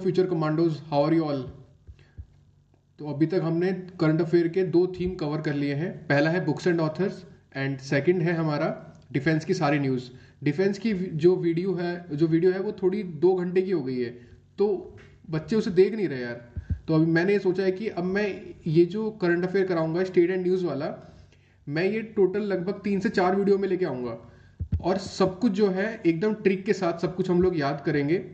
Future commandos, how are you all. तो अभी तक हमने करंट अफेयर के दो थीम कवर कर लिए हैं। पहला है books and authors and second है हमारा डिफेंस की सारी न्यूज़। डिफेंस की जो वीडियो है वो थोड़ी 2 घंटे की हो गई है, तो बच्चे उसे देख नहीं रहे यार। तो अभी मैंने ये सोचा है कि अब मैं ये जो करंट अफेयर कराऊंगा स्टेट एंड न्यूज़ वाला, मैं ये टोटल लगभग 3 से 4 वीडियो में लेके आऊंगा। और सब कुछ जो है एकदम ट्रिक के साथ सब कुछ हम लोग याद करेंगे।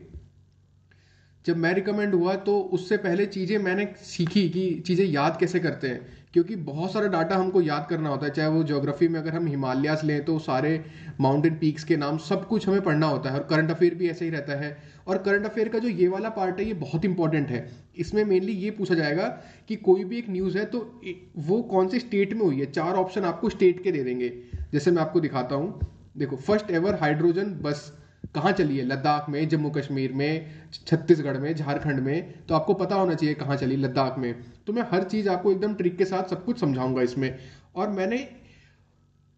जब मैं रिकमेंड हुआ तो उससे पहले चीज़ें मैंने सीखी कि चीज़ें याद कैसे करते हैं, क्योंकि बहुत सारा डाटा हमको याद करना होता है। चाहे वो ज्योग्राफी में अगर हम हिमालयास लें तो सारे माउंटेन पीक्स के नाम सब कुछ हमें पढ़ना होता है, और करंट अफेयर भी ऐसे ही रहता है। और करंट अफेयर का जो ये वाला पार्ट है ये बहुत इंपॉर्टेंट है। इसमें मेनली ये पूछा जाएगा कि कोई भी एक न्यूज़ है तो वो कौन से स्टेट में हुई है। 4 ऑप्शन आपको स्टेट के दे देंगे। जैसे मैं आपको दिखाता हूँ, देखो, फर्स्ट एवर हाइड्रोजन बस कहाँ चली है? लद्दाख में, जम्मू कश्मीर में, छत्तीसगढ़ में, झारखंड में। तो आपको पता होना चाहिए कहाँ चली, लद्दाख में। तो मैं हर चीज़ आपको एकदम ट्रिक के साथ सब कुछ समझाऊंगा इसमें। और मैंने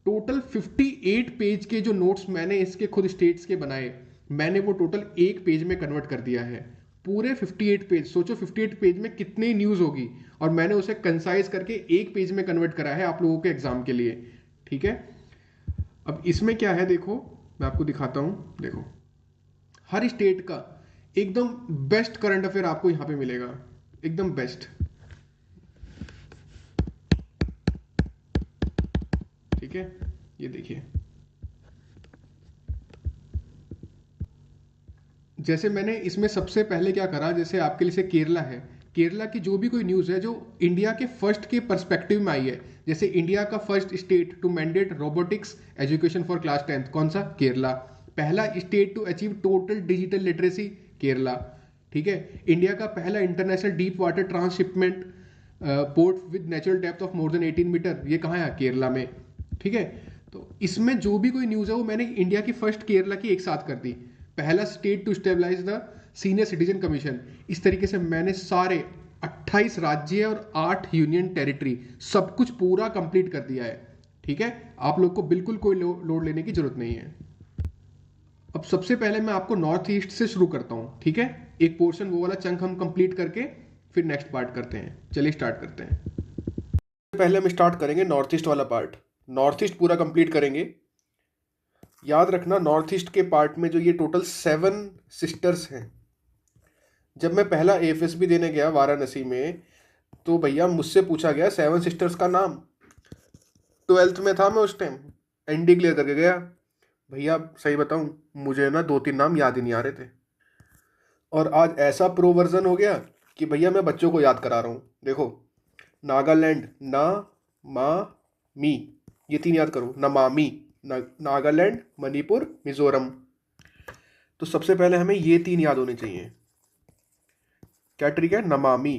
टोटल 58 पेज के जो नोट्स मैंने इसके खुद स्टेट्स के बनाए, मैंने वो टोटल एक पेज में कन्वर्ट कर दिया है। पूरे 58 पेज, सोचो 58 पेज में कितनी न्यूज़ होगी। और मैंने उसे कंसाइज करके एक पेज में कन्वर्ट करा है आप लोगों के एग्जाम के लिए। ठीक है, अब इसमें क्या है देखो, मैं आपको दिखाता हूँ। देखो, हर स्टेट का एकदम बेस्ट करंट अफेयर आपको यहां पे मिलेगा, एकदम बेस्ट। ठीक है, ये देखिए, जैसे मैंने इसमें सबसे पहले क्या करा, जैसे आपके लिए से केरला है। केरला की जो भी कोई न्यूज़ है जो इंडिया के फर्स्ट के पर्सपेक्टिव में आई है, जैसे इंडिया का first state to mandate robotics education for class 10th, कौन सा? केरला। पहला state to achieve total digital literacy, Kerala. ठीक है, इंडिया का पहला international deep water transshipment port with natural depth of more than 18 metre, ये कहाँ है? केरला में। ठीक है, तो इसमें जो भी कोई न्यूज़ है वो मैंने इंडिया की फर्स्ट केरला की एक साथ कर दी। पहला state to stabilise the senior citizen commission. इस तरीके से मैंने सारे 28 राज्य और 8 यूनियन टेरिटरी सब कुछ पूरा कंप्लीट कर दिया है। ठीक है, आप लोग को बिल्कुल कोई लोड लेने की जरूरत नहीं है। अब सबसे पहले मैं आपको नॉर्थ ईस्ट से शुरू करता हूं। ठीक है, एक पोर्शन वो वाला चंक हम कंप्लीट करके फिर नेक्स्ट पार्ट करते हैं। चलिए स्टार्ट करते हैं। पहले हम स्टार्ट करेंगे नॉर्थ ईस्ट वाला पार्ट। नॉर्थ ईस्ट पूरा कंप्लीट करेंगे। याद रखना, नॉर्थ ईस्ट के पार्ट में जो ये टोटल 7 सिस्टर्स हैं। जब मैं पहला एएफएसबी देने गया वाराणसी में, तो भैया मुझसे पूछा गया 7 सिस्टर्स का नाम। 12th में था मैं उस टाइम, एनडी क्लियर करके गया। भैया सही बताऊं, मुझे ना 2-3 नाम याद ही नहीं आ रहे थे। और आज ऐसा प्रो वर्जन हो गया कि भैया मैं बच्चों को याद करा रहा हूँ। देखो, नागालैंड, ना, मा, मी, ये 3 याद करो। नमामि, नागालैंड, मणिपुर, मिजोरम। तो सबसे पहले हमें ये 3 याद होने चाहिए। क्या ट्रिक है? नमामि,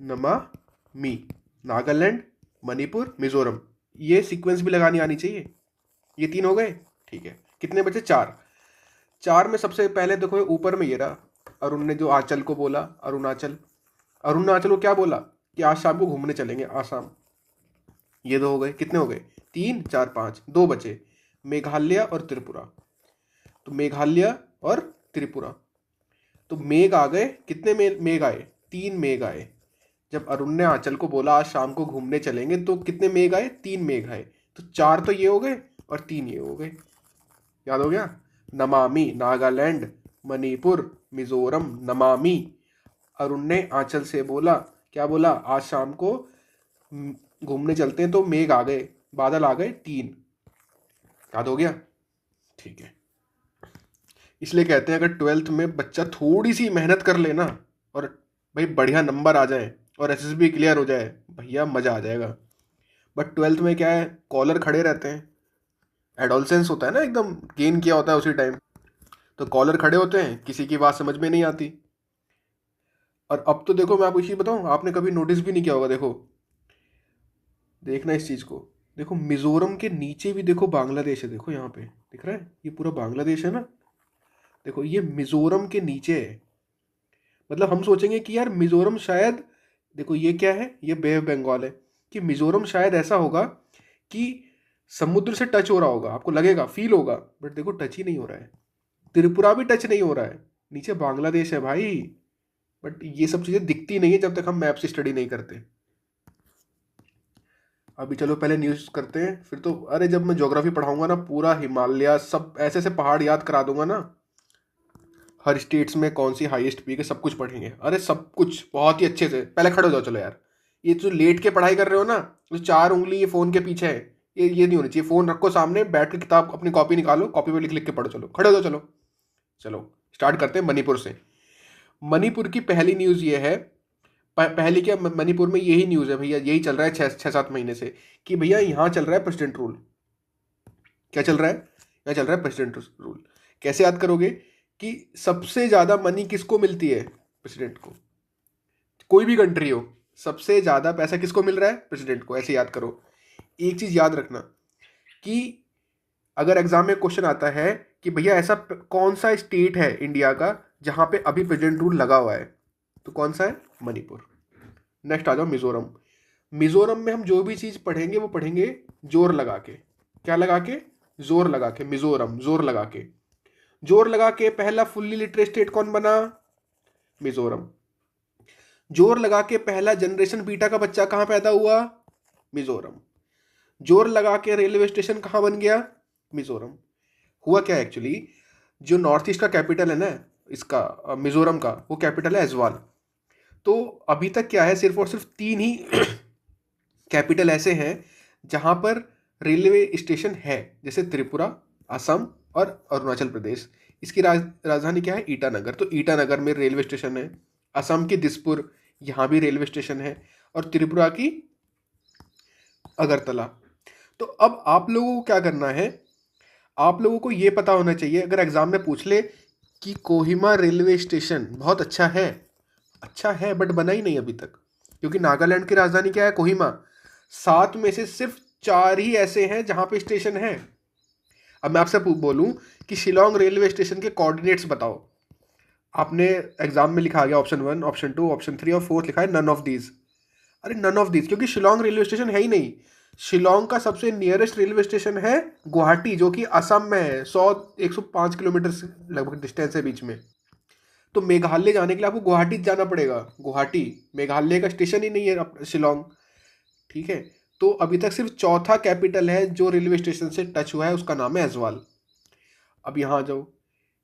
नमामि, नागालैंड, मणिपुर, मिजोरम। ये सीक्वेंस भी लगानी आनी चाहिए। ये 3 हो गए। ठीक है, कितने बचे? 4। 4 में सबसे पहले देखो ऊपर में ये रहा, अरुण ने जो आंचल को बोला, अरुणाचल। अरुण ने आंचल को क्या बोला कि आज शाम को घूमने चलेंगे आसाम। ये 2 हो गए। कितने हो गए? 3, 4, 5। 2 बचे, मेघालय और त्रिपुरा। तो मेघालय और त्रिपुरा, तो मेघ आ गए। कितने मेघ आए? 3 मेघ आए। जब अरुण ने आंचल को बोला आज शाम को घूमने चलेंगे, तो कितने मेघ आए? 3 मेघ आए। तो 4 तो ये हो गए और 3 ये हो गए। याद हो गया? नमामि, नागालैंड, मणिपुर, मिजोरम, नमामि। अरुण ने आंचल से बोला, क्या बोला? आज शाम को घूमने चलते हैं, तो मेघ आ गए, बादल आ गए 3। याद हो गया? ठीक है, इसलिए कहते हैं अगर 12th में बच्चा थोड़ी सी मेहनत कर लेना और भाई बढ़िया नंबर आ जाए और एसएसबी क्लियर हो जाए, भैया मजा आ जाएगा। बट 12th में क्या है, कॉलर खड़े रहते हैं। एडोलसेंस होता है ना, एकदम गेन किया होता है उसी टाइम, तो कॉलर खड़े होते हैं, किसी की बात समझ में नहीं आती। और अब तो देखो, मैं आपको इसी बताऊं, आपने कभी नोटिस भी नहीं किया होगा। देखो, देखना इस चीज़ को। देखो, मिजोरम के नीचे भी देखो बांग्लादेश है। देखो यहाँ पे दिख रहा है, ये पूरा बांग्लादेश है ना। देखो, ये मिजोरम के नीचे है। मतलब हम सोचेंगे कि यार मिजोरम शायद, देखो ये क्या है, ये बे ऑफ बंगाल है, कि मिजोरम शायद ऐसा होगा कि समुद्र से टच हो रहा होगा, आपको लगेगा, फील होगा। बट देखो, टच ही नहीं हो रहा है। त्रिपुरा भी टच नहीं हो रहा है, नीचे बांग्लादेश है भाई। बट ये सब चीज़ें दिखती नहीं है जब तक हम मैप से स्टडी नहीं करते। अभी चलो पहले न्यूज़ करते हैं, फिर तो अरे जब मैं ज्योग्राफी पढ़ाऊंगा ना, पूरा हिमालय सब ऐसे ऐसे पहाड़ याद करा दूंगा ना, हर स्टेट्स में कौन सी हाईएस्ट पीक है सब कुछ पढ़ेंगे। अरे सब कुछ बहुत ही अच्छे से। पहले खड़े हो जाओ चलो यार, ये जो लेट के पढ़ाई कर रहे हो ना, जो 4 उंगली ये फ़ोन के पीछे है, ये नहीं होनी चाहिए। फ़ोन रखो सामने, बैठ के किताब अपनी कॉपी निकालो, कॉपी पे लिख लिख के पढ़ो। चलो खड़े हो जाओ, चलो चलो स्टार्ट करते हैं मणिपुर से। मणिपुर की पहली न्यूज़ ये है, पहली क्या, मणिपुर में यही न्यूज़ है भैया, यही चल रहा है 6-7 महीने से, कि भैया यहाँ चल रहा है प्रेसिडेंट रूल। क्या चल रहा है? यहाँ चल रहा है प्रेसिडेंट रूल। कैसे याद करोगे कि सबसे ज़्यादा मनी किसको मिलती है? प्रेसिडेंट को। कोई भी कंट्री हो, सबसे ज़्यादा पैसा किसको मिल रहा है? प्रेसिडेंट को। ऐसे याद करो। एक चीज़ याद रखना कि अगर एग्जाम में क्वेश्चन आता है कि भैया ऐसा कौन सा स्टेट है इंडिया का जहाँ पे अभी प्रेसिडेंट रूल लगा हुआ है, तो कौन सा है? मणिपुर। नेक्स्ट आ जाओ मिजोरम। मिजोरम में हम जो भी चीज़ पढ़ेंगे वो पढ़ेंगे जोर लगा के। क्या लगा के? जोर लगा के। मिजोरम, जोर लगा के। जोर लगा के पहला फुल्ली लिटरेट स्टेट कौन बना? मिजोरम। जोर लगा के पहला जनरेशन बीटा का बच्चा कहाँ पैदा हुआ? मिजोरम। जोर लगा के रेलवे स्टेशन कहाँ बन गया? मिजोरम। हुआ क्या एक्चुअली, जो नॉर्थ ईस्ट का कैपिटल है ना इसका, मिजोरम का, वो कैपिटल है ऐजवाल। तो अभी तक क्या है, सिर्फ और सिर्फ 3 ही कैपिटल ऐसे हैं जहाँ पर रेलवे स्टेशन है, जैसे त्रिपुरा, असम और अरुणाचल प्रदेश। इसकी राजधानी क्या है? ईटानगर। तो ईटानगर में रेलवे स्टेशन है। असम की दिसपुर, यहाँ भी रेलवे स्टेशन है। और त्रिपुरा की अगरतला। तो अब आप लोगों को क्या करना है, आप लोगों को ये पता होना चाहिए, अगर एग्जाम में पूछ ले कि कोहिमा रेलवे स्टेशन बहुत अच्छा है बट बना ही नहीं अभी तक, क्योंकि नागालैंड की राजधानी क्या है? कोहिमा। 7 में से सिर्फ 4 ही ऐसे हैं जहां पे स्टेशन है। अब मैं आपसे बोलूं कि शिलोंग रेलवे स्टेशन के कोऑर्डिनेट्स बताओ, आपने एग्जाम में लिखा गया ऑप्शन 1, ऑप्शन 2, ऑप्शन 3 और 4 लिखा है नन ऑफ दीज। अरे नन ऑफ दीज, क्योंकि शिलोंग रेलवे स्टेशन है ही नहीं। शिलोंग का सबसे नियरेस्ट रेलवे स्टेशन है गुवाहाटी, जो कि असम में है। 105 किलोमीटर लगभग डिस्टेंस है बीच में। तो मेघालय जाने के लिए आपको गुवाहाटी जाना पड़ेगा। गुवाहाटी मेघालय का स्टेशन ही नहीं है शिलोंग। ठीक है, तो अभी तक सिर्फ चौथा कैपिटल है जो रेलवे स्टेशन से टच हुआ है, उसका नाम है ऐजवाल। अब यहाँ जाओ,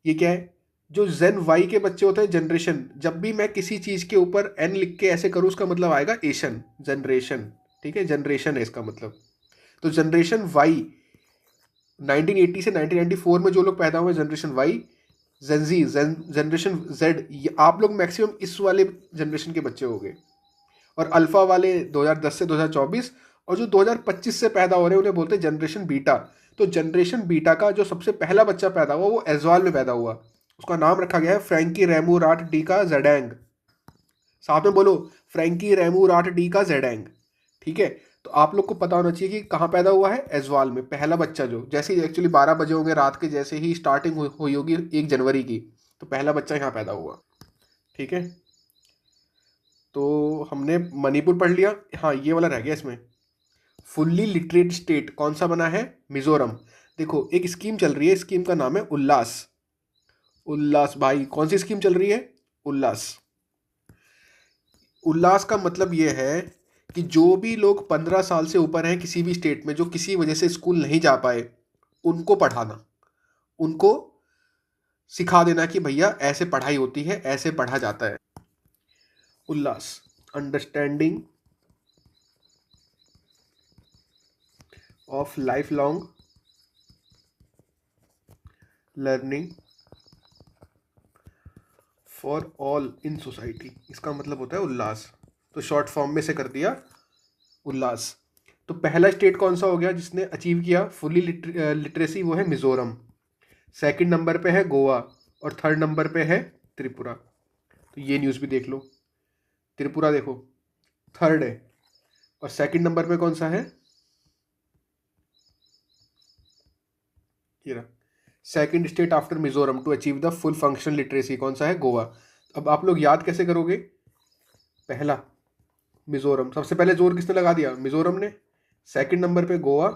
ये क्या है? जो जेन वाई के बच्चे होते हैं, जनरेशन, जब भी मैं किसी चीज़ के ऊपर एन लिख के ऐसे करूँ, उसका मतलब आएगा एशन, जनरेशन। ठीक है, जनरेशन है इसका मतलब। तो जनरेशन वाई 1980 से 1994 में जो लोग पैदा हुए, generation Y, gen Z, generation Z, ये आप लोग मैक्सिमम इस वाले जनरेशन के बच्चे हो गए। और अल्फा वाले 2010 से 2024, और जो 2025 से पैदा हो रहे हैं उन्हें बोलते हैं जनरेशन बीटा। तो जनरेशन बीटा का जो सबसे पहला बच्चा पैदा हुआ वो ऐजवाल में पैदा हुआ। उसका नाम रखा गया है फ्रैंकी रेमू राट डी का जेडेंग। साथ में बोलो, फ्रैंकी रेमू राट डी का जेडेंग। ठीक है, तो आप लोग को पता होना चाहिए कि कहाँ पैदा हुआ है? ऐजवाल में। पहला बच्चा जो, जैसे ही एक्चुअली 12 बजे होंगे रात के, जैसे ही स्टार्टिंग हुई होगी 1 जनवरी की, तो पहला बच्चा यहाँ पैदा हुआ। ठीक है, तो हमने मणिपुर पढ़ लिया। हाँ, ये वाला रह गया इसमें, फुल्ली लिटरेट स्टेट कौन सा बना है? मिजोरम। देखो एक स्कीम चल रही है, स्कीम का नाम है उल्लास। उल्लास भाई, कौन सी स्कीम चल रही है? उल्लास। उल्लास का मतलब ये है कि जो भी लोग 15 साल से ऊपर हैं किसी भी स्टेट में, जो किसी वजह से स्कूल नहीं जा पाए, उनको पढ़ाना, उनको सिखा देना कि भैया ऐसे पढ़ाई होती है, ऐसे पढ़ा जाता है। Ullas, understanding of life long learning for all in society, इसका मतलब होता है उल्लास। तो शॉर्ट फॉर्म में से कर दिया उल्लास। तो पहला स्टेट कौन सा हो गया जिसने अचीव किया फुल्ली लिटरेसी? वो है मिजोरम। सेकंड नंबर पे है गोवा, और थर्ड नंबर पे है त्रिपुरा। तो ये न्यूज़ भी देख लो, त्रिपुरा देखो थर्ड है, और सेकंड नंबर पे कौन सा है? ये रहा, second state after Mizoram to achieve the full functional literacy, कौन सा है? गोवा। अब आप लोग याद कैसे करोगे? पहला मिजोरम, सबसे पहले जोर किसने लगा दिया? मिजोरम ने। सेकंड नंबर पे गोवा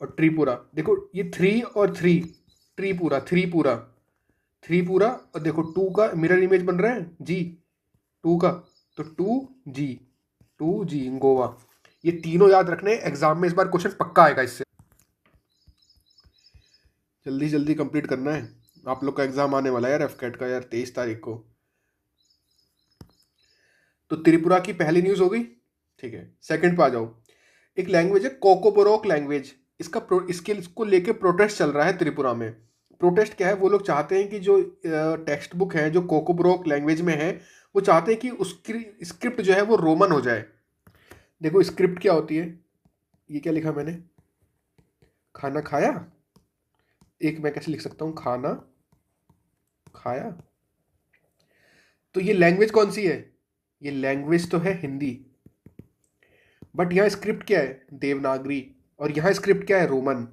और त्रिपुरा। देखो ये 3 और 3, त्रिपुरा, थ्री पूरा, और देखो 2 का मिरर इमेज बन रहा है जी। टू का, तो 2G, 2G गोवा। ये तीनों याद रखने, एग्जाम में इस बार क्वेश्चन पक्का आएगा इससे। जल्दी जल्दी कंप्लीट करना है, आप लोग का एग्जाम आने वाला है यार एफकेट का यार 23 तारीख को। तो त्रिपुरा की पहली न्यूज हो गई, ठीक है। सेकंड पे आ जाओ। एक लैंग्वेज है कोकोबोरोक लैंग्वेज, इसको लेके प्रोटेस्ट चल रहा है त्रिपुरा में। प्रोटेस्ट क्या है, वो लोग चाहते हैं कि जो टेक्स्ट बुक है जो कोकोबोरोक लैंग्वेज में है, वो चाहते हैं कि उसकी स्क्रिप्ट जो है वो रोमन हो जाए। देखो स्क्रिप्ट क्या होती है, ये क्या लिखा मैंने, खाना खाया, एक मैं कैसे लिख सकता हूँ, खाना खाया। तो ये लैंग्वेज कौन सी है, ये लैंग्वेज तो है हिंदी, बट यहाँ स्क्रिप्ट क्या है, देवनागरी, और यहाँ स्क्रिप्ट क्या है, रोमन।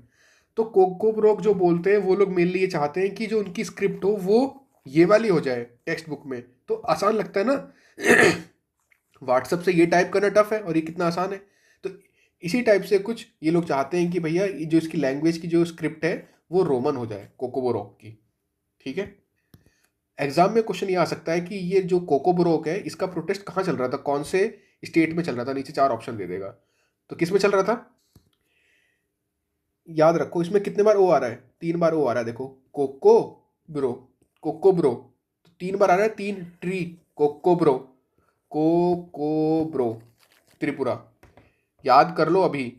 तो कोकोब्रोक जो बोलते हैं वो लोग मेनली ये चाहते हैं कि जो उनकी स्क्रिप्ट हो वो ये वाली हो जाए टेक्स्ट बुक में, तो आसान लगता है ना। व्हाट्सएप से ये टाइप करना टफ है और ये कितना आसान है। तो इसी टाइप से कुछ ये लोग चाहते हैं कि भैया जो इसकी लैंग्वेज की जो स्क्रिप्ट है वो रोमन हो जाए कोकोबोरोक की, ठीक है। एग्जाम में क्वेश्चन ये आ सकता है कि ये जो कोकोबोरोक है इसका प्रोटेस्ट कहाँ चल रहा था, कौन से स्टेट में चल रहा था, नीचे 4 ऑप्शन दे देगा। तो किस में चल रहा था, याद रखो इसमें कितने बार ओ आ रहा है, 3 बार ओ आ रहा है। देखो कोको ब्रो, कोको ब्रो, तो 3 बार आ रहा है, 3 tree, coco bro, coco bro, Tripura. याद कर लो अभी,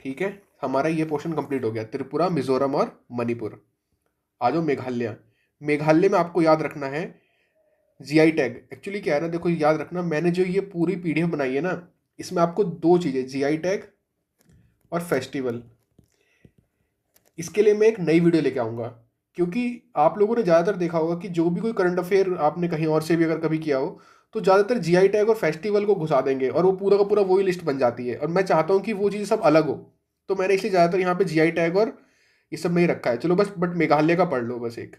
ठीक है। हमारा ये पोर्शन कंप्लीट हो गया, त्रिपुरा, मिजोरम और मणिपुर। आ जाओ मेघालय। मेघालय में आपको याद रखना है जीआई टैग। एक्चुअली क्या है ना, देखो याद रखना, मैंने जो ये पूरी पीडीएफ बनाई है ना, इसमें आपको 2 चीज़ें, जीआई टैग और फेस्टिवल, इसके लिए मैं एक नई वीडियो लेके आऊँगा। क्योंकि आप लोगों ने ज़्यादातर देखा होगा कि जो भी कोई करंट अफेयर आपने कहीं और से भी अगर कभी किया हो, तो ज़्यादातर जीआई टैग और फेस्टिवल को घुसा देंगे और वो पूरा का पूरा वही लिस्ट बन जाती है, और मैं चाहता हूँ कि वो चीज़ सब अलग हो। तो मैंने इसलिए ज़्यादातर यहाँ पे जीआई टैग और ये सब नहीं रखा है। चलो बस, बट मेघालय का पढ़ लो बस एक।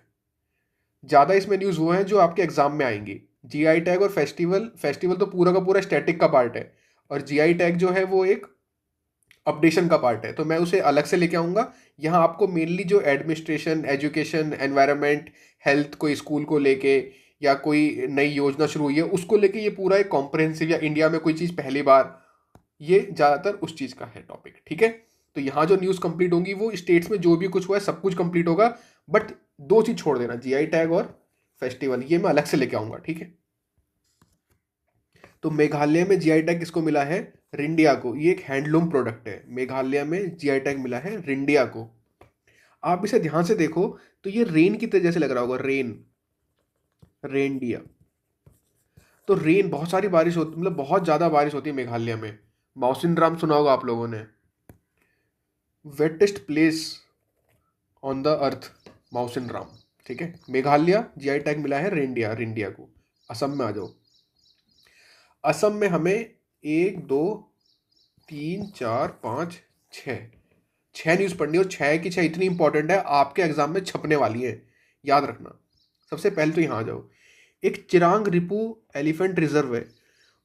ज़्यादा इसमें न्यूज़ वो हैं जो आपके एग्जाम में आएंगी। जीआई टैग और फेस्टिवल, फेस्टिवल तो पूरा का पूरा स्टैटिक का पार्ट है, और जीआई टैग जो है वो एक अपडेशन का पार्ट है, तो मैं उसे अलग से लेके आऊँगा। यहाँ आपको मेनली जो एडमिनिस्ट्रेशन, एजुकेशन, एनवायरनमेंट, हेल्थ, कोई स्कूल को लेके या कोई नई योजना शुरू हुई है उसको लेके ये पूरा एक कॉम्प्रहेंसिव, या इंडिया में कोई चीज़ पहली बार, ये ज़्यादातर उस चीज़ का है टॉपिक, ठीक है। तो यहाँ जो न्यूज़ कंप्लीट होंगी वो स्टेट्स में जो भी कुछ हुआ है सब कुछ कंप्लीट होगा, बट 2 चीज़ छोड़ देना, जीआई टैग और फेस्टिवल, ये मैं अलग से लेके आऊँगा, ठीक है। तो मेघालय में जीआई टैग किसको मिला है, रिंडिया को। ये एक हैंडलूम प्रोडक्ट है, मेघालय में जीआई टैग मिला है रिंडिया को। आप इसे ध्यान से देखो तो ये रेन की तरह जैसे लग रहा होगा, रेन, रेनडिया। तो रेन, बहुत सारी बारिश होती, मतलब बहुत ज़्यादा बारिश होती है मेघालय में। मौसिनराम सुना होगा आप लोगों ने, wettest place on the earth, Mawsynram, ठीक है। मेघालय जीआई टैग मिला है रेनडिया, रिंडिया को। असम में आ जाओ। असम में हमें 1 2 3 4 5 6 न्यूज़ पढ़नी, और 6 की 6 इतनी इंपॉर्टेंट है, आपके एग्जाम में छपने वाली है, याद रखना। सबसे पहले तो यहाँ आ जाओ। एक चिरांग रिपू एलिफेंट रिजर्व है,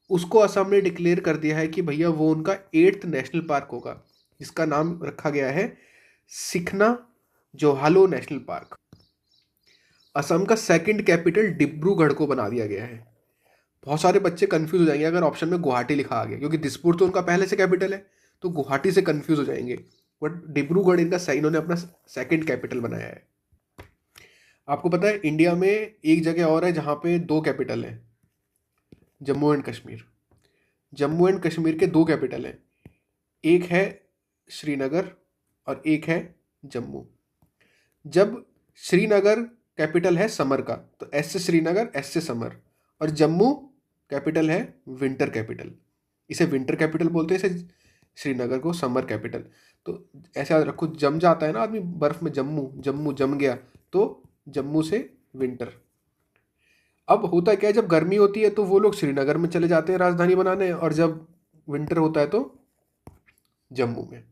उसको असम ने डिक्लेयर कर दिया है कि भैया वो उनका 8th नेशनल पार्क होगा, जिसका नाम रखा गया है सिखना जोहालो नेशनल पार्क। असम का 2nd कैपिटल डिब्रूगढ़ को बना दिया गया है। बहुत सारे बच्चे कंफ्यूज हो जाएंगे अगर ऑप्शन में गुवाहाटी लिखा आ गया, क्योंकि दिसपुर तो उनका पहले से कैपिटल है, तो गुवाहाटी से कंफ्यूज हो जाएंगे। बट डिब्रूगढ़ इनका इन्होंने अपना 2nd कैपिटल बनाया है। आपको पता है इंडिया में एक जगह और है जहाँ पे 2 कैपिटल हैं, जम्मू एंड कश्मीर। जम्मू एंड कश्मीर के 2 कैपिटल हैं, एक है श्रीनगर और एक है जम्मू। जब श्रीनगर कैपिटल है समर का, तो एस से श्रीनगर, एस से समर, और जम्मू कैपिटल है विंटर कैपिटल, इसे विंटर कैपिटल बोलते हैं, इसे श्रीनगर को समर कैपिटल। तो ऐसे याद रखो, जम जाता है ना आदमी बर्फ में, जम्मू, जम्मू जम गया, तो जम्मू से विंटर। अब होता क्या है, जब गर्मी होती है तो वो लोग श्रीनगर में चले जाते हैं राजधानी बनाने, और जब विंटर होता है तो जम्मू में।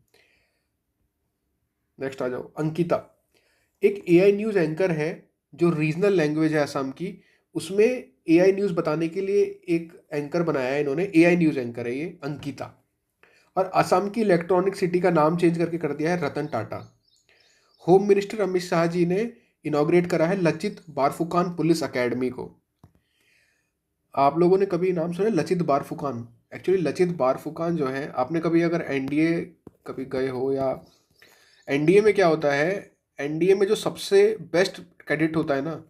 नेक्स्ट आ जाओ, अंकिता एक एआई न्यूज़ एंकर है जो रीजनल लैंग्वेज है असम की, उसमें एआई न्यूज़ बताने के लिए एक एंकर बनाया है इन्होंने, एआई न्यूज़ एंकर है ये अंकिता। और असम की इलेक्ट्रॉनिक सिटी का नाम चेंज करके कर दिया है रतन टाटा। होम मिनिस्टर अमित शाह जी ने इनॉग्रेट करा है लचित बारफुकान पुलिस अकेडमी को। आप लोगों ने कभी नाम सुना है लचित बारफुकान? एक्चुअली लचित बारफुकान जो है, आपने कभी अगर एनडीए कभी गए हो, या एनडीए में क्या होता है, एनडीए में जो सबसे बेस्ट कैडेट होता है ना,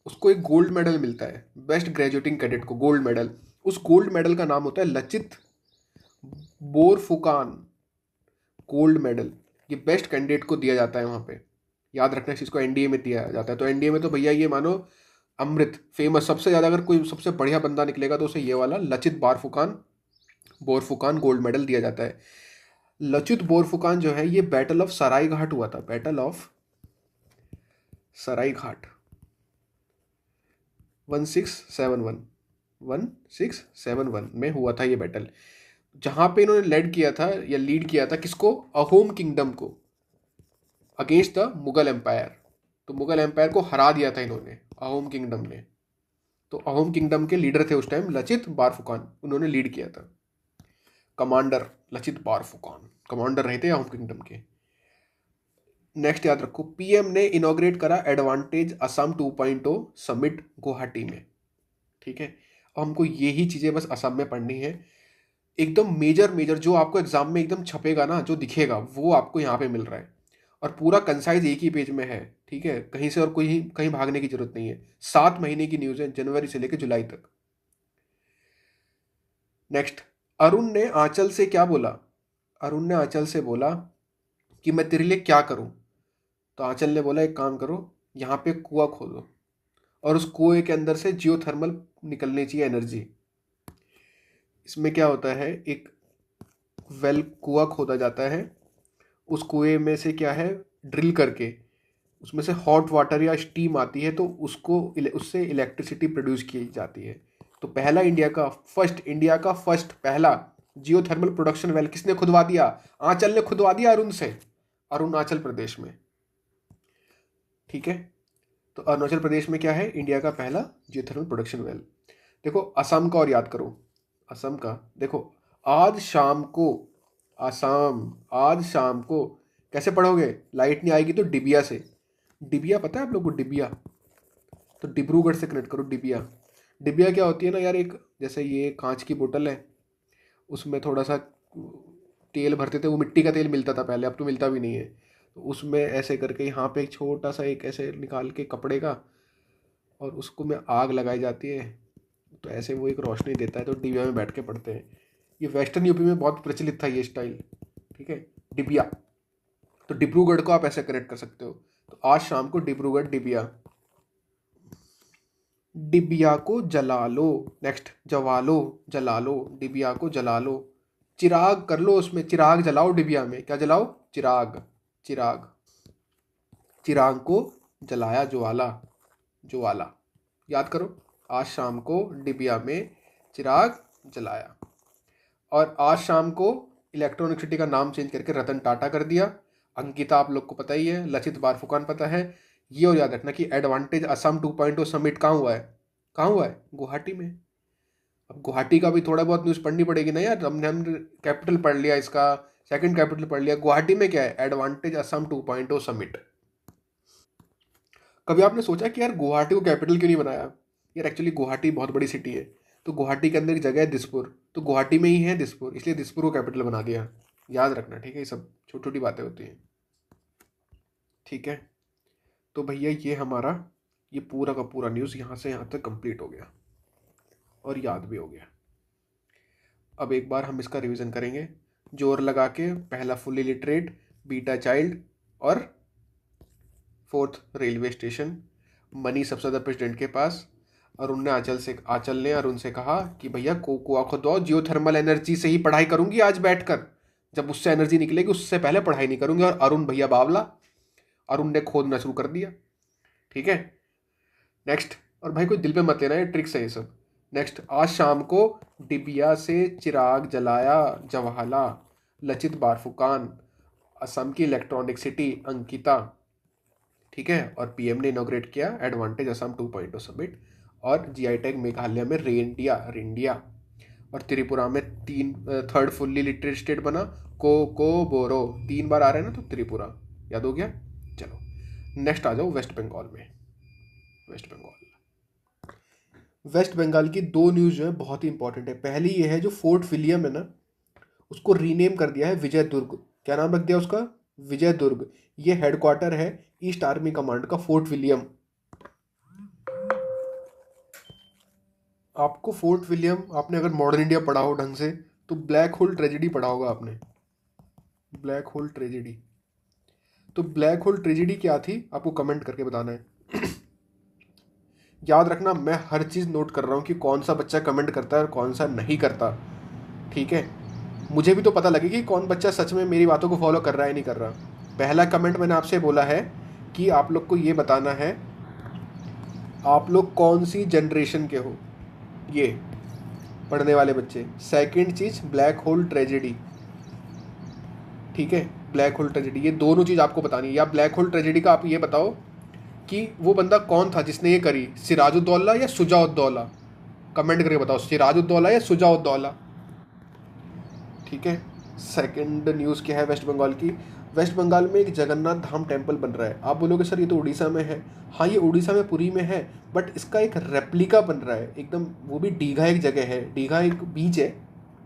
उसको एक गोल्ड मेडल मिलता है, बेस्ट ग्रेजुएटिंग कैडेट को गोल्ड मेडल। उस गोल्ड मेडल का नाम होता है लचित बोरफुकान गोल्ड मेडल। ये बेस्ट कैंडिडेट को दिया जाता है वहाँ पे, याद रखना इस चीज़ को, एनडीए में दिया जाता है। तो एनडीए में तो भैया ये मानो अमृत फेमस, सबसे ज़्यादा अगर कोई सबसे बढ़िया बंदा निकलेगा तो उसे ये वाला लचित बोरफुकान गोल्ड मेडल दिया जाता है। लचित बोरफुकान जो है, ये बैटल ऑफ सराय घाट हुआ था, बैटल ऑफ सराय घाट 1671 में हुआ था ये बैटल, जहां पे इन्होंने लीड किया था किसको, अहोम किंगडम को, अगेंस्ट द मुगल एम्पायर। तो मुगल एम्पायर को हरा दिया था इन्होंने, अहोम किंगडम ने। तो अहोम किंगडम के लीडर थे उस टाइम लचित बारफुकान, उन्होंने लीड किया था। कमांडर लचित बारफुकान कमांडर रहे थे अहोम किंगडम के। नेक्स्ट याद रखो, पीएम ने इनॉग्रेट करा एडवांटेज असम 2.0 समिट गुवाहाटी में। ठीक है, अब हमको यही चीज़ें बस असम में पढ़नी है। एकदम मेजर जो आपको एग्जाम में एकदम छपेगा ना, जो दिखेगा वो आपको यहाँ पे मिल रहा है, और पूरा कंसाइज एक ही पेज में है। ठीक है, कहीं से और कोई कहीं भागने की जरूरत नहीं है। 7 महीने की न्यूज़ है, जनवरी से लेकर जुलाई तक। नेक्स्ट, अरुण ने आंचल से क्या बोला? अरुण ने आंचल से बोला कि मैं तेरे लिए क्या करूं? तो आंचल ने बोला एक काम करो, यहाँ पे कुआं खोदो और उस कुएं के अंदर से जियोथर्मल निकलनी चाहिए एनर्जी। इसमें क्या होता है, एक कुआं खोदा जाता है, उस कुएं में से क्या है, ड्रिल करके उसमें से हॉट वाटर या स्टीम आती है, तो उससे इलेक्ट्रिसिटी प्रोड्यूस की जाती है। तो इंडिया का फर्स्ट पहला जियोथर्मल प्रोडक्शन वेल किसने खुदवा दिया? आंचल ने खुदवा दिया, अरुणाचल प्रदेश में। ठीक है, तो अरुणाचल प्रदेश में क्या है, इंडिया का पहला जियोथर्मल प्रोडक्शन वेल। देखो असम का और याद करो, असम का देखो, आज शाम को कैसे पढ़ोगे? लाइट नहीं आएगी तो डिबिया से। डिबिया पता है आप लोग को? डिबिया तो डिब्रूगढ़ से कनेक्ट करो। डिबिया क्या होती है ना यार, एक जैसे ये कांच की बोतल है, उसमें थोड़ा सा तेल भरते थे, वो मिट्टी का तेल मिलता था पहले, अब तो मिलता भी नहीं है। तो उसमें ऐसे करके यहाँ पे एक छोटा सा एक ऐसे निकाल के कपड़े का, और उसको में आग लगाई जाती है, तो ऐसे वो एक रोशनी देता है, तो डिबिया में बैठ के पढ़ते हैं। ये वेस्टर्न यूपी में बहुत प्रचलित था ये स्टाइल। ठीक है, डिबिया। तो डिब्रूगढ़ को आप ऐसे कनेक्ट कर सकते हो। तो आज शाम को डिब्रूगढ़ डिबिया, डिबिया को जला लो। नेक्स्ट, जला लो डिबिया को जला लो। चिराग कर लो, उसमें चिराग जलाओ, डिबिया में क्या जलाओ? चिराग चिराग को जलाया, ज्वाला। याद करो, आज शाम को डिबिया में चिराग जलाया। और आज शाम को इलेक्ट्रॉनिक सिटी का नाम चेंज करके रतन टाटा कर दिया। अंकिता आप लोग को पता ही है, लचित बारफुकान पता है। ये और याद रखना कि एडवांटेज असम 2.0 समिट कहाँ हुआ है? गुवाहाटी में। अब गुवाहाटी का भी थोड़ा बहुत न्यूज़ पढ़नी पड़ेगी ना यार, हम कैपिटल पढ़ लिया इसका, सेकंड कैपिटल पढ़ लिया। गुवाहाटी में क्या है? Advantage Assam 2.0 summit. कभी आपने सोचा कि यार गुवाहाटी को कैपिटल क्यों नहीं बनाया? यार एक्चुअली गुवाहाटी बहुत बड़ी सिटी है, तो गुवाहाटी के अंदर एक जगह है दिसपुर, तो गुवाहाटी में ही है दिसपुर, इसलिए दिसपुर को कैपिटल बना दिया। याद रखना, ठीक है, ये सब छोटी छोटी बातें होती हैं। ठीक है, तो भैया ये हमारा ये पूरा का पूरा न्यूज़ यहाँ से यहाँ तक कंप्लीट हो गया और याद भी हो गया। अब एक बार हम इसका रिवीजन करेंगे जोर लगा के। पहला फुल्ली लिटरेट, बीटा चाइल्ड, और फोर्थ रेलवे स्टेशन। मनी सबसे ज़्यादा प्रेसिडेंट के पास। आंचल ने अरुण से कहा कि भैया कुआं खोदवाओ, जियोथर्मल एनर्जी से ही पढ़ाई करूंगी आज बैठकर, जब उससे एनर्जी निकलेगी उससे पहले पढ़ाई नहीं करूंगी। और अरुण भैया बावला, अरुण ने खोदना शुरू कर दिया। ठीक है, नेक्स्ट, और भाई कोई दिल पे मत लेना, ये ट्रिक्स है ये सब। नेक्स्ट, आज शाम को डिबिया से चिराग जलाया जवाहला, लचित बारफुकान, असम की इलेक्ट्रॉनिक सिटी अंकिता। ठीक है, और पीएम ने इनोग्रेट किया एडवांटेज असम 2.0 समिट, और जीआई टैग मेघालय में रेंडिया, और त्रिपुरा में थर्ड फुल्ली लिटरेट स्टेट बना बोरो। 3 बार आ रहे हैं ना, तो त्रिपुरा याद हो गया। चलो नेक्स्ट आ जाओ वेस्ट बंगाल में। वेस्ट बंगाल की दो न्यूज़ जो है बहुत ही इंपॉर्टेंट है। पहली ये है, जो फोर्ट विलियम है ना, उसको रीनेम कर दिया है विजय दुर्ग। क्या नाम रख दिया उसका? विजय दुर्ग। ये हेडक्वार्टर है ईस्ट आर्मी कमांड का, फोर्ट विलियम। आपको फोर्ट विलियम, आपने अगर मॉडर्न इंडिया पढ़ा हो ढंग से तो ब्लैक होल ट्रेजेडी पढ़ा होगा आपने। ब्लैक होल ट्रेजेडी, तो ब्लैक होल ट्रेजेडी क्या थी आपको कमेंट करके बताना है। याद रखना, मैं हर चीज़ नोट कर रहा हूँ कि कौन सा बच्चा कमेंट करता है और कौन सा नहीं करता, ठीक है। मुझे भी तो पता लगे कि कौन बच्चा सच में मेरी बातों को फॉलो कर रहा है नहीं कर रहा। पहला कमेंट मैंने आपसे बोला है कि आप लोग को ये बताना है आप लोग कौन सी जनरेशन के हो, ये पढ़ने वाले बच्चे। सेकंड चीज़ ब्लैक होल ट्रेजेडी, ठीक है, ब्लैक होल ट्रेजेडी, ये दोनों चीज़ आपको बतानी है। या ब्लैक होल ट्रेजेडी का आप ये बताओ कि वो बंदा कौन था जिसने ये करी, सिराजुद्दौला या शुजाउद्दौला। कमेंट करके बताओ, सिराजुद्दौला या शुजाउद्दौला, ठीक है। सेकंड न्यूज़ क्या है वेस्ट बंगाल की? वेस्ट बंगाल में एक जगन्नाथ धाम टेम्पल बन रहा है। आप बोलोगे सर ये तो उड़ीसा में है। हाँ, ये उड़ीसा में पुरी में है, बट इसका एक रेप्लिका बन रहा है एकदम। वो भी दीघा एक जगह है, दीघा एक बीच है।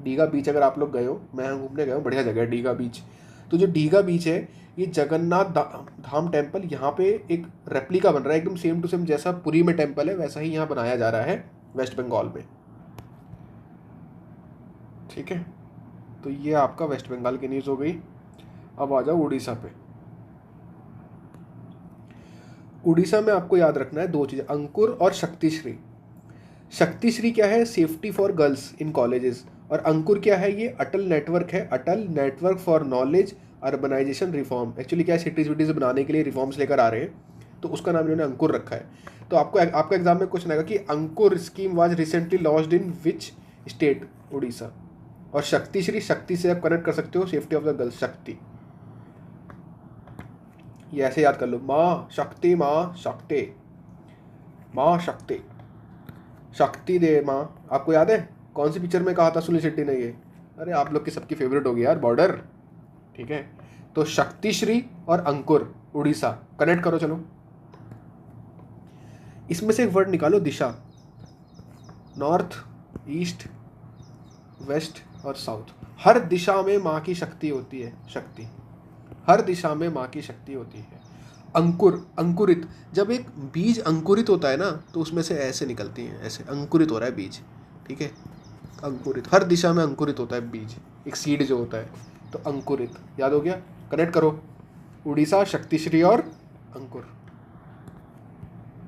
दीघा बीच अगर आप लोग गए हो, मैं घूमने गया हूँ, बढ़िया जगह है दीघा बीच। तो जो दीघा बीच है, ये जगन्नाथ धाम टेम्पल, यहाँ पे एक रेप्लिका बन रहा है एकदम सेम टू सेम। जैसा पुरी में टेम्पल है वैसा ही यहाँ बनाया जा रहा है वेस्ट बंगाल में, ठीक है। तो ये आपका वेस्ट बंगाल की न्यूज़ हो गई। अब आ जाओ उड़ीसा पे। उड़ीसा में आपको याद रखना है दो चीज़ें, अंकुर और शक्तिश्री। शक्तिश्री क्या है? Safety for girls in colleges. और अंकुर क्या है? ये अटल नेटवर्क है, Atal network for knowledge urbanization reform. Actually क्या है, सिटीज विटीज बनाने के लिए रिफॉर्म्स लेकर आ रहे हैं, तो उसका नाम इन्होंने अंकुर रखा है। तो आपको आपका एग्जाम में क्वेश्चन आएगा कि Ankur scheme was recently launched in which state? Odisha. और शक्तिश्री, शक्ति से आप कनेक्ट कर सकते हो सेफ्टी ऑफ द गर्ल्स, शक्ति। ये ऐसे याद कर लो, माँ शक्ति, माँ शक्ति, माँ शक्ति, शक्ति दे माँ। आपको याद है कौन सी पिक्चर में कहा था सुनील शेट्टी ने ये? अरे आप लोग की सबकी फेवरेट होगी यार, बॉर्डर, ठीक है। तो शक्तिश्री और अंकुर, उड़ीसा, कनेक्ट करो चलो। इसमें से एक वर्ड निकालो, दिशा। नॉर्थ, ईस्ट, वेस्ट और साउथ। हर दिशा में माँ की शक्ति होती है, शक्ति। हर दिशा में माँ की शक्ति होती है। अंकुर, अंकुरित, जब एक बीज अंकुरित होता है ना तो उसमें से ऐसे निकलती हैं, ऐसे अंकुरित हो रहा है बीज, ठीक है। अंकुरित, हर दिशा में अंकुरित होता है बीज, एक सीड जो होता है, तो अंकुरित याद हो गया। कनेक्ट करो, उड़ीसा, शक्तिश्री और अंकुर।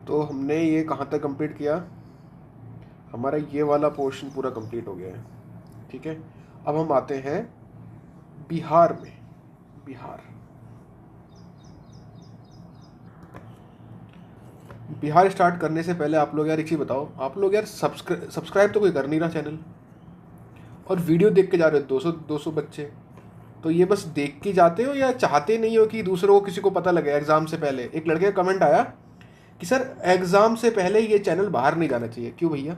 तो हमने ये कहाँ तक कंप्लीट किया? हमारा ये वाला पोर्शन पूरा कंप्लीट हो गया है, ठीक है। अब हम आते हैं बिहार में। बिहार, बिहार स्टार्ट करने से पहले आप लोग यार एक चीज़ बताओ, आप लोग यार सब्सक्राइब तो कोई कर नहीं रहा चैनल, और वीडियो देख के जा रहे हो 200 बच्चे। तो ये बस देख के जाते हो या चाहते नहीं हो कि दूसरों को, किसी को पता लगे एग्ज़ाम से पहले? एक लड़के का कमेंट आया कि सर एग्ज़ाम से पहले ये चैनल बाहर नहीं जाना चाहिए। क्यों भैया,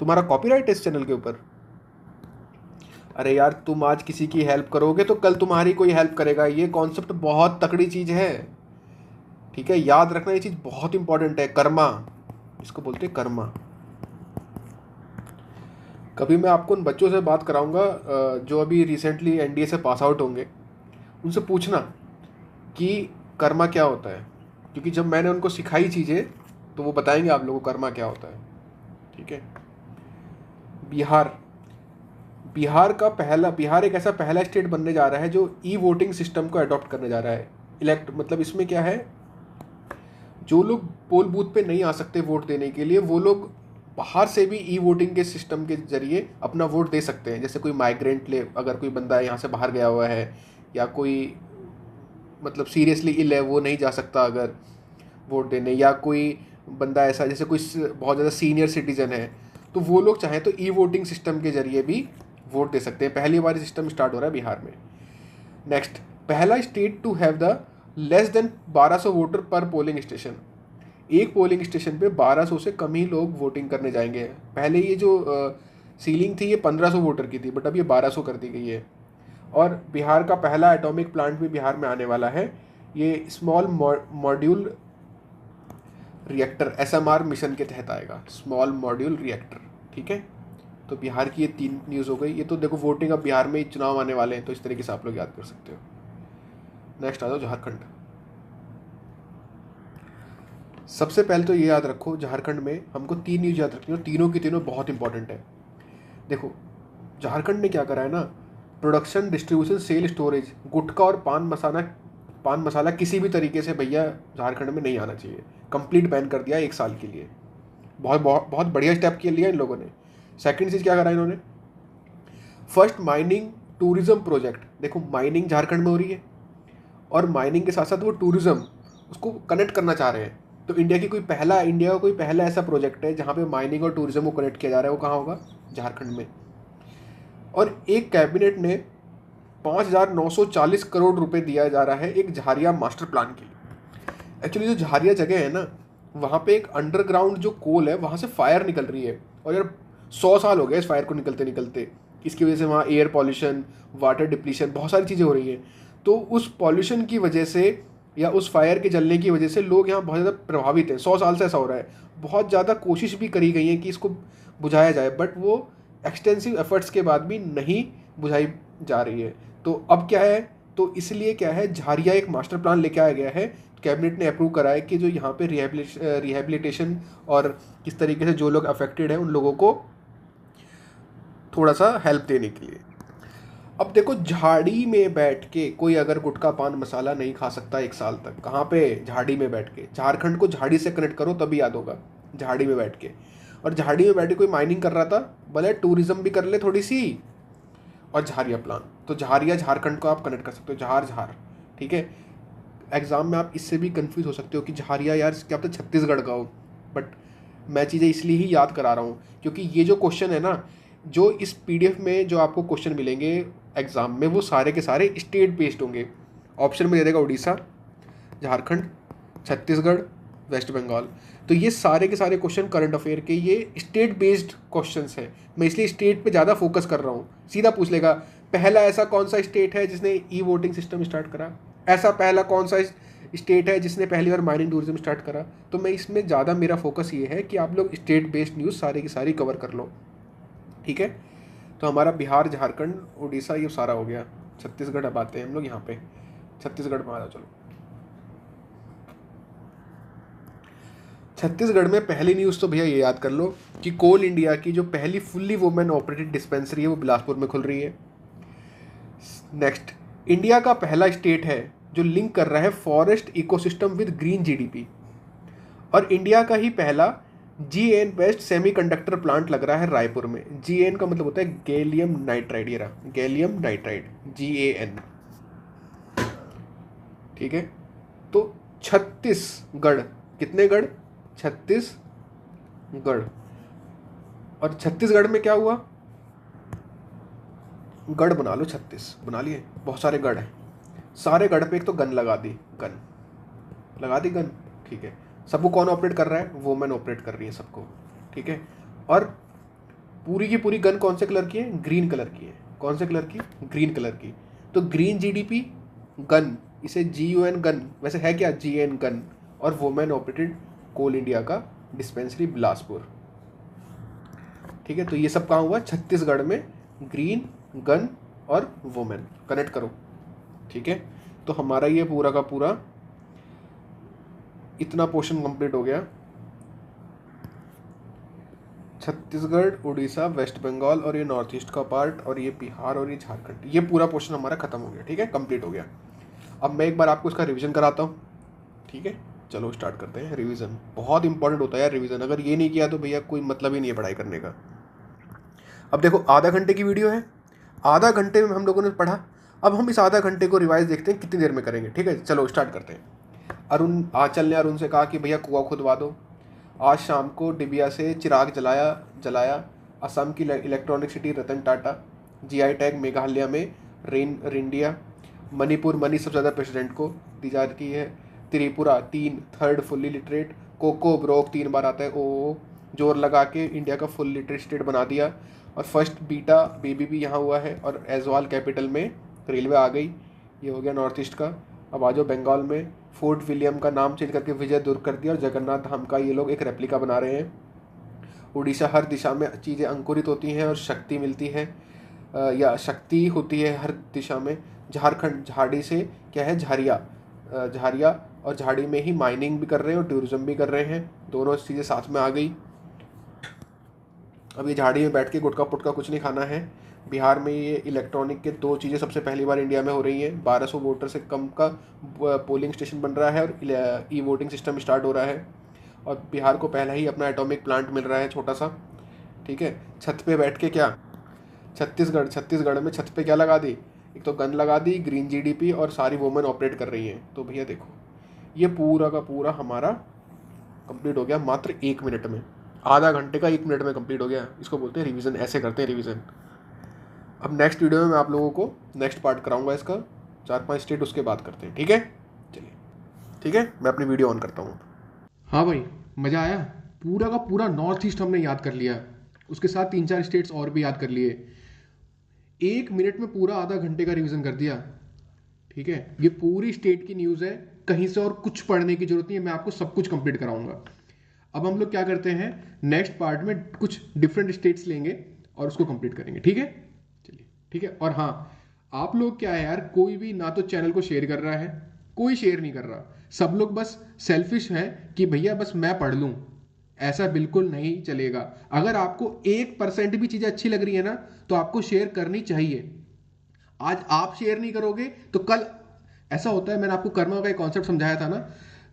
तुम्हारा कॉपीराइट है इस चैनल के ऊपर? अरे यार, तुम आज किसी की हेल्प करोगे तो कल तुम्हारी कोई हेल्प करेगा। ये कॉन्सेप्ट बहुत तकड़ी चीज़ है, ठीक है। याद रखना, ये चीज़ बहुत इंपॉर्टेंट है। कर्मा, इसको बोलते हैं कर्मा। कभी मैं आपको उन बच्चों से बात कराऊंगा जो अभी रिसेंटली एनडीए से पास आउट होंगे, उनसे पूछना कि कर्मा क्या होता है, क्योंकि जब मैंने उनको सिखाई चीज़ें तो वो बताएंगे आप लोगों को कर्मा क्या होता है, ठीक है। बिहार, बिहार एक ऐसा पहला स्टेट बनने जा रहा है जो ई वोटिंग सिस्टम को अडॉप्ट करने जा रहा है। मतलब इसमें क्या है, जो लोग पोल बूथ पे नहीं आ सकते वोट देने के लिए, वो लोग बाहर से भी ई वोटिंग के सिस्टम के जरिए अपना वोट दे सकते हैं। जैसे कोई माइग्रेंट ले, अगर कोई बंदा यहाँ से बाहर गया हुआ है, या कोई मतलब सीरियसली इल है, वो नहीं जा सकता अगर वोट देने, या कोई बंदा ऐसा जैसे कोई बहुत ज़्यादा सीनियर सिटीजन है, तो वो लोग चाहें तो ई वोटिंग सिस्टम के जरिए भी वोट दे सकते हैं। पहली बार सिस्टम स्टार्ट हो रहा है बिहार में। नेक्स्ट, पहला state to have the less than 1200 voter per polling station. एक पोलिंग स्टेशन पे 1200 से कम ही लोग वोटिंग करने जाएंगे। पहले ये जो सीलिंग थी ये 1500 वोटर की थी, बट अब ये 1200 कर दी गई है। और बिहार का पहला एटॉमिक प्लांट भी बिहार में आने वाला है। ये small module reactor SMR mission के तहत आएगा, स्मॉल मॉड्यूल रिएक्टर। ठीक है, तो बिहार की ये 3 न्यूज़ हो गई। ये तो देखो वोटिंग, अब बिहार में चुनाव आने वाले हैं, तो इस तरीके से आप लोग याद कर सकते हो। नेक्स्ट आ जाओ झारखंड। सबसे पहले तो ये याद रखो, झारखंड में हमको 3 न्यूज़ याद रखनी है, तीनों की तीनों बहुत इंपॉर्टेंट है। देखो झारखंड ने क्या करा है ना, प्रोडक्शन, डिस्ट्रीब्यूशन, सेल, स्टोरेज, गुटखा और पान मसाला किसी भी तरीके से भैया झारखंड में नहीं आना चाहिए, कंप्लीट बैन कर दिया 1 साल के लिए। बहुत बहुत बहुत बढ़िया स्टेप किया लिया इन लोगों ने। सेकंड चीज़ क्या करा इन्होंने, फर्स्ट माइनिंग टूरिज्म प्रोजेक्ट। देखो माइनिंग झारखंड में हो रही है और माइनिंग के साथ साथ वो टूरिज्म उसको कनेक्ट करना चाह रहे हैं। तो इंडिया का कोई पहला ऐसा प्रोजेक्ट है जहाँ पे माइनिंग और टूरिज्म को कनेक्ट किया जा रहा है, वो कहाँ होगा, झारखंड में। और एक कैबिनेट ने 5,940 करोड़ रुपए दिया जा रहा है एक झारिया मास्टर प्लान के लिए। एक्चुअली जो झारिया जगह है ना, वहाँ पे एक अंडरग्राउंड जो कोल है, वहाँ से फायर निकल रही है। और यार 100 साल हो गए इस फायर को निकलते निकलते। इसकी वजह से वहाँ एयर पॉल्यूशन, वाटर डिप्लीशन, बहुत सारी चीज़ें हो रही हैं। तो उस पॉल्यूशन की वजह से या उस फायर के जलने की वजह से लोग यहाँ बहुत ज़्यादा प्रभावित हैं। 100 साल से ऐसा हो रहा है। बहुत ज़्यादा कोशिश भी करी गई है कि इसको बुझाया जाए, बट वो एक्सटेंसिव एफर्ट्स के बाद भी नहीं बुझाई जा रही है। तो अब क्या है, तो इसलिए क्या है, झारिया एक मास्टर प्लान लेके आया गया है। कैबिनेट ने अप्रूव करा है कि जो यहाँ पे रिहेबिलिटेशन और किस तरीके से जो लोग अफेक्टेड हैं उन लोगों को थोड़ा सा हेल्प देने के लिए। अब देखो झाड़ी में बैठ के कोई अगर गुटखा पान मसाला नहीं खा सकता 1 साल तक, कहाँ पे, झाड़ी में बैठ के। झारखंड को झाड़ी से कनेक्ट करो तभी याद होगा, झाड़ी में बैठ के। और झाड़ी में बैठ के कोई माइनिंग कर रहा था, भले टूरिज्म भी कर ले थोड़ी सी, और झारिया प्लान। तो झारिया झारखंड को आप कनेक्ट कर सकते हो, झार। ठीक है, एग्जाम में आप इससे भी कंफ्यूज हो सकते हो कि झारिया यार क्या पता छत्तीसगढ़ का हो, बट मैं चीज़ें इसलिए ही याद करा रहा हूँ क्योंकि ये जो क्वेश्चन है ना, जो इस PDF में जो आपको क्वेश्चन मिलेंगे एग्जाम में, वो सारे के सारे स्टेट बेस्ड होंगे। ऑप्शन में दे देगा उड़ीसा, झारखंड, छत्तीसगढ़, वेस्ट बंगाल। तो ये सारे के सारे क्वेश्चन करंट अफेयर के ये स्टेट बेस्ड क्वेश्चंस हैं। मैं इसलिए स्टेट पे ज़्यादा फोकस कर रहा हूँ। सीधा पूछ लेगा, पहला ऐसा कौन सा स्टेट है जिसने ई-वोटिंग सिस्टम स्टार्ट करा, ऐसा पहला कौन सा स्टेट है जिसने पहली बार माइनिंग टूरिज्म स्टार्ट करा। तो मैं इसमें ज़्यादा मेरा फोकस ये है कि आप लोग स्टेट बेस्ड न्यूज़ सारी की सारी कवर कर लो। ठीक है, तो हमारा बिहार, झारखंड, उड़ीसा ये सारा हो गया। छत्तीसगढ़ अब आते हैं हम लोग यहाँ पे। छत्तीसगढ़ में आ जाओ, चलो। छत्तीसगढ़ में पहली न्यूज़ तो भैया ये याद कर लो कि कोल इंडिया की जो पहली फुल्ली वुमेन ऑपरेटेड डिस्पेंसरी है वो बिलासपुर में खुल रही है। नेक्स्ट, इंडिया का पहला स्टेट है जो लिंक कर रहा है forest ecosystem with green GDP। और इंडिया का ही पहला GAN बेस्ड सेमीकंडक्टर प्लांट लग रहा है रायपुर में। GAN का मतलब होता है गैलियम नाइट्राइड, ये रहा गैलियम नाइट्राइड, GAN। ठीक है, तो छत्तीसगढ़, कितने गढ़, 36 गढ़। और छत्तीसगढ़ में क्या हुआ, गढ़ बना लो, 36 बना लिए, बहुत सारे गढ़ हैं। सारे गढ़ पे एक तो गन लगा दी, गन लगा दी, गन। ठीक है, सबको कौन ऑपरेट कर रहा है, वुमेन ऑपरेट कर रही है सबको। ठीक है, और पूरी की पूरी गन कौन से कलर की है, ग्रीन कलर की है। कौन से कलर की, ग्रीन कलर की। तो ग्रीन GDP गन, इसे GUN गन, वैसे है क्या, GAN गन। और वुमेन ऑपरेटेड कोल इंडिया का डिस्पेंसरी बिलासपुर। ठीक है, तो ये सब कहाँ हुआ, छत्तीसगढ़ में, ग्रीन, गन और वुमेन, कनेक्ट करो। ठीक है, तो हमारा ये पूरा का पूरा इतना पोर्शन कंप्लीट हो गया। छत्तीसगढ़, उड़ीसा, वेस्ट बंगाल और ये नॉर्थ ईस्ट का पार्ट, और ये बिहार और ये झारखंड, ये पूरा पोर्शन हमारा खत्म हो गया। ठीक है, कंप्लीट हो गया। अब मैं एक बार आपको इसका रिवीजन कराता हूँ। ठीक है, चलो स्टार्ट करते हैं। रिवीजन बहुत इंपॉर्टेंट होता है यार, रिवीजन अगर ये नहीं किया तो भैया कोई मतलब ही नहीं है पढ़ाई करने का। अब देखो आधा घंटे की वीडियो है, आधा घंटे में हम लोगों ने पढ़ा। अब हम इस आधा घंटे को रिवाइज देखते हैं कितनी देर में करेंगे। ठीक है, चलो स्टार्ट करते हैं। आंचल ने अरुण से कहा कि भैया कुआं खुदवा दो। आज शाम को डिबिया से चिराग जलाया। असम की electronic city Ratan Tata. GI tag Meghalaya में रेंडिया। मणिपुर मनी सबसे ज़्यादा प्रेसिडेंट को दी जा रही है। Tripura 3 third fully literate. Coco ब्रोक 3 बार आता है। ओ जोर लगा के इंडिया का फुल लिटरेट स्टेट बना दिया। और फर्स्ट बीटा बेबी भी यहाँ हुआ है। और एजवाल कैपिटल में रेलवे आ गई। ये हो गया नॉर्थ ईस्ट का। अब आ जाओ बंगाल में, फोर्ट विलियम का नाम चेंज करके विजय दुर्ग कर दिया और जगन्नाथ धाम का ये लोग एक रेप्लिका बना रहे हैं। उड़ीसा, हर दिशा में चीज़ें अंकुरित होती हैं और शक्ति मिलती है, या शक्ति होती है हर दिशा में। झारखंड, झाड़ी से क्या है, झारिया, झारिया और झाड़ी में ही माइनिंग भी कर रहे हैं और टूरिज्म भी कर रहे हैं, दोनों चीज़ें साथ में आ गई। अब ये झाड़ी में बैठ के गुटका पुटका कुछ नहीं खाना है। बिहार में ये इलेक्ट्रॉनिक के 2 चीज़ें सबसे पहली बार इंडिया में हो रही हैं। 1200 वोटर से कम का पोलिंग स्टेशन बन रहा है और ई वोटिंग सिस्टम स्टार्ट हो रहा है। और बिहार को पहला ही अपना एटॉमिक प्लांट मिल रहा है छोटा सा, ठीक है। छत पे बैठ के क्या, छत्तीसगढ़ में छत पे क्या लगा दी, एक तो गन लगा दी, ग्रीन जीडीपी, और सारी वुमेन ऑपरेट कर रही हैं। तो भैया देखो, ये पूरा का पूरा हमारा कंप्लीट हो गया मात्र 1 मिनट में। आधा घंटे का 1 मिनट में कंप्लीट हो गया। इसको बोलते हैं रिवीजन, ऐसे करते हैं रिवीजन। अब नेक्स्ट वीडियो में मैं आप लोगों को नेक्स्ट पार्ट कराऊंगा इसका, 4-5 स्टेट, उसके बाद करते हैं, ठीक है। चलिए ठीक है, मैं अपनी वीडियो ऑन करता हूँ। हाँ भाई, मज़ा आया। पूरा का पूरा नॉर्थ ईस्ट हमने याद कर लिया, उसके साथ 3-4 स्टेट्स और भी याद कर लिए। 1 मिनट में पूरा आधा घंटे का रिवीजन कर दिया, ठीक है। ये पूरी स्टेट की न्यूज़ है, कहीं से और कुछ पढ़ने की जरूरत नहीं है, मैं आपको सब कुछ कंप्लीट कराऊंगा। अब हम लोग क्या करते हैं, नेक्स्ट पार्ट में कुछ डिफरेंट स्टेट्स लेंगे और उसको कंप्लीट करेंगे, ठीक है। चलिए ठीक है। और हाँ, आप लोग क्या है यार, कोई भी ना तो चैनल को शेयर कर रहा है, कोई शेयर नहीं कर रहा, सब लोग बस सेल्फिश है कि भैया बस मैं पढ़ लूं। ऐसा बिल्कुल नहीं चलेगा। अगर आपको 1% भी चीजें अच्छी लग रही है ना, तो आपको शेयर करनी चाहिए। आज आप शेयर नहीं करोगे तो कल ऐसा होता है। मैंने आपको कर्मा का एक कॉन्सेप्ट समझाया था ना,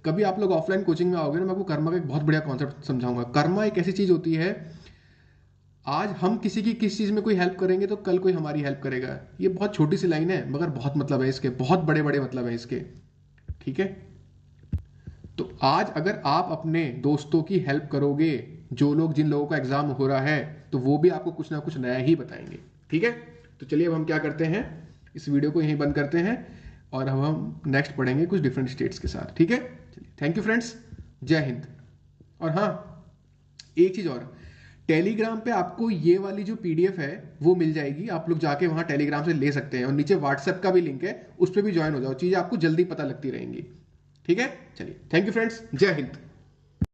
कभी आप लोग ऑफलाइन कोचिंग में आओगे ना, मैं आपको कर्मा का एक बहुत बढ़िया कॉन्सेप्ट समझाऊंगा। कर्मा एक ऐसी चीज होती है, आज हम किसी की किस चीज में कोई हेल्प करेंगे तो कल कोई हमारी हेल्प करेगा। ये बहुत छोटी सी लाइन है मगर बहुत मतलब है इसके, बहुत बड़े बड़े मतलब है इसके, ठीक है। तो आज अगर आप अपने दोस्तों की हेल्प करोगे, जो लोग, जिन लोगों का एग्जाम हो रहा है, तो वो भी आपको कुछ ना कुछ नया ही बताएंगे, ठीक है। तो चलिए अब हम क्या करते हैं, इस वीडियो को यहीं बंद करते हैं और अब हम नेक्स्ट पढ़ेंगे कुछ डिफरेंट स्टेट्स के साथ, ठीक है। चलिए, थैंक यू फ्रेंड्स, जय हिंद। और हाँ, एक चीज और, टेलीग्राम पे आपको ये वाली जो पीडीएफ है वो मिल जाएगी, आप लोग जाके वहां टेलीग्राम से ले सकते हैं, और नीचे व्हाट्सएप का भी लिंक है, उस पर भी ज्वाइन हो जाओ, चीजें आपको जल्दी पता लगती रहेंगी, ठीक है। चलिए, थैंक यू फ्रेंड्स, जय हिंद।